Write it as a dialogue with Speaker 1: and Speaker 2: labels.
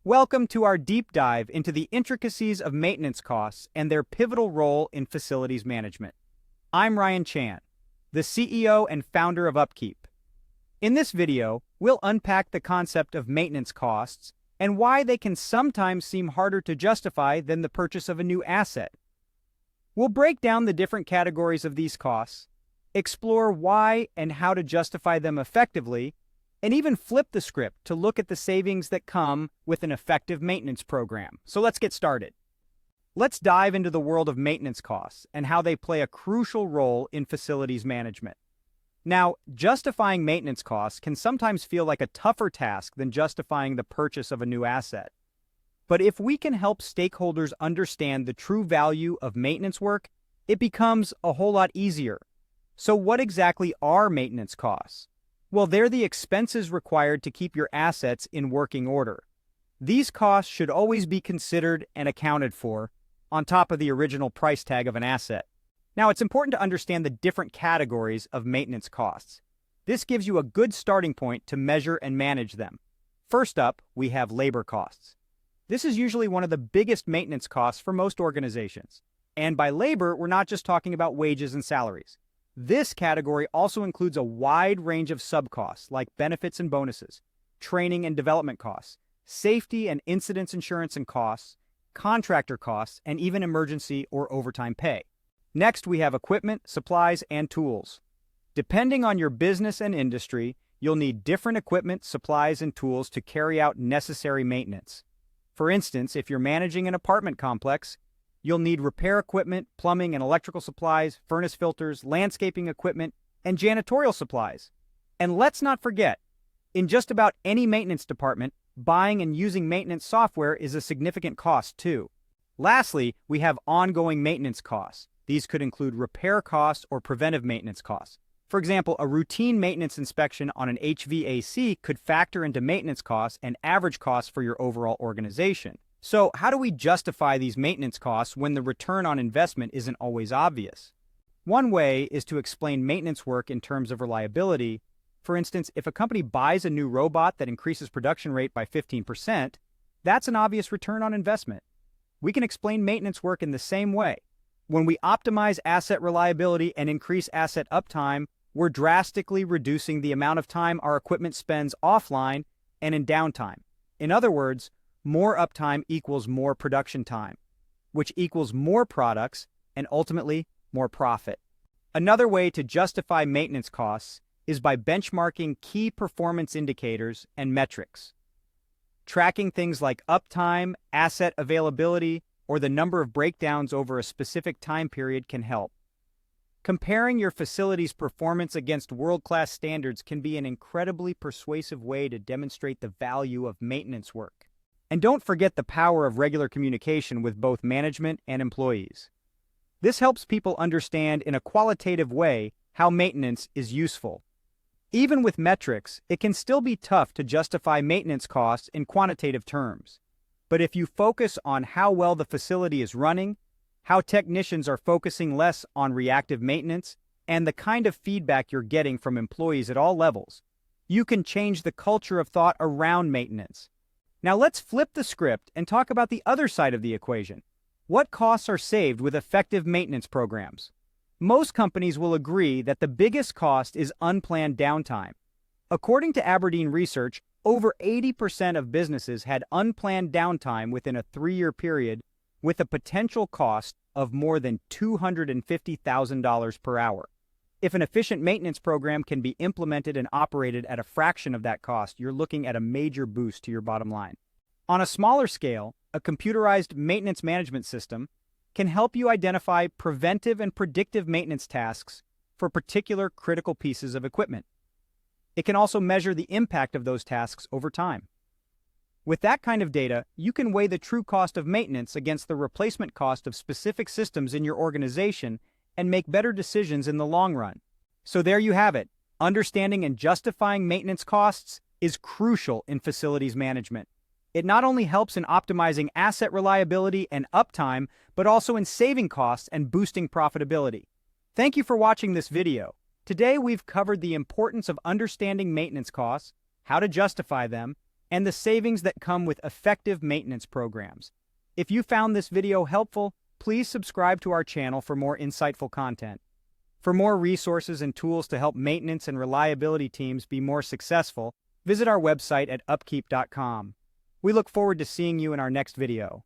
Speaker 1: Welcome to our deep dive into the intricacies of maintenance costs and their pivotal role in facilities management. I'm Ryan Chan, the CEO and founder of UpKeep. In this video, we'll unpack the concept of maintenance costs and why they can sometimes seem harder to justify than the purchase of a new asset. We'll break down the different categories of these costs, explore why and how to justify them effectively, and even flip the script to look at the savings that come with an effective maintenance program. So let's get started. Let's dive into the world of maintenance costs and how they play a crucial role in facilities management. Now, justifying maintenance costs can sometimes feel like a tougher task than justifying the purchase of a new asset. But if we can help stakeholders understand the true value of maintenance work, it becomes a whole lot easier. So what exactly are maintenance costs? Well, they're the expenses required to keep your assets in working order. These costs should always be considered and accounted for, on top of the original price tag of an asset. Now, it's important to understand the different categories of maintenance costs. This gives you a good starting point to measure and manage them. First up, we have labor costs. This is usually one of the biggest maintenance costs for most organizations. And by labor, we're not just talking about wages and salaries. This category also includes a wide range of subcosts like benefits and bonuses, training and development costs, safety and incidents insurance and costs, contractor costs, and even emergency or overtime pay. Next, we have equipment, supplies, and tools. Depending on your business and industry, you'll need different equipment, supplies, and tools to carry out necessary maintenance. For instance, if you're managing an apartment complex, you'll need repair equipment, plumbing and electrical supplies, furnace filters, landscaping equipment, and janitorial supplies. And let's not forget, in just about any maintenance department, buying and using maintenance software is a significant cost too. Lastly, we have ongoing maintenance costs. These could include repair costs or preventive maintenance costs. For example, a routine maintenance inspection on an HVAC could factor into maintenance costs and average costs for your overall organization. So, how do we justify these maintenance costs when the return on investment isn't always obvious? One way is to explain maintenance work in terms of reliability. For instance, if a company buys a new robot that increases production rate by 15%, that's an obvious return on investment. We can explain maintenance work in the same way. When we optimize asset reliability and increase asset uptime, we're drastically reducing the amount of time our equipment spends offline and in downtime. In other words, more uptime equals more production time, which equals more products and ultimately more profit. Another way to justify maintenance costs is by benchmarking key performance indicators and metrics. Tracking things like uptime, asset availability, or the number of breakdowns over a specific time period can help. Comparing your facility's performance against world-class standards can be an incredibly persuasive way to demonstrate the value of maintenance work. And don't forget the power of regular communication with both management and employees. This helps people understand in a qualitative way how maintenance is useful. Even with metrics, it can still be tough to justify maintenance costs in quantitative terms. But if you focus on how well the facility is running, how technicians are focusing less on reactive maintenance, and the kind of feedback you're getting from employees at all levels, you can change the culture of thought around maintenance. Now let's flip the script and talk about the other side of the equation. What costs are saved with effective maintenance programs? Most companies will agree that the biggest cost is unplanned downtime. According to Aberdeen research, over 80% of businesses had unplanned downtime within a 3-year period with a potential cost of more than $250,000 per hour. If an efficient maintenance program can be implemented and operated at a fraction of that cost, you're looking at a major boost to your bottom line. On a smaller scale, a computerized maintenance management system can help you identify preventive and predictive maintenance tasks for particular critical pieces of equipment. It can also measure the impact of those tasks over time. With that kind of data, you can weigh the true cost of maintenance against the replacement cost of specific systems in your organization and make better decisions in the long run. So there you have it. Understanding and justifying maintenance costs is crucial in facilities management. It not only helps in optimizing asset reliability and uptime, but also in saving costs and boosting profitability. Thank you for watching this video. Today we've covered the importance of understanding maintenance costs, how to justify them, and the savings that come with effective maintenance programs. If you found this video helpful, please subscribe to our channel for more insightful content. For more resources and tools to help maintenance and reliability teams be more successful, visit our website at upkeep.com. We look forward to seeing you in our next video.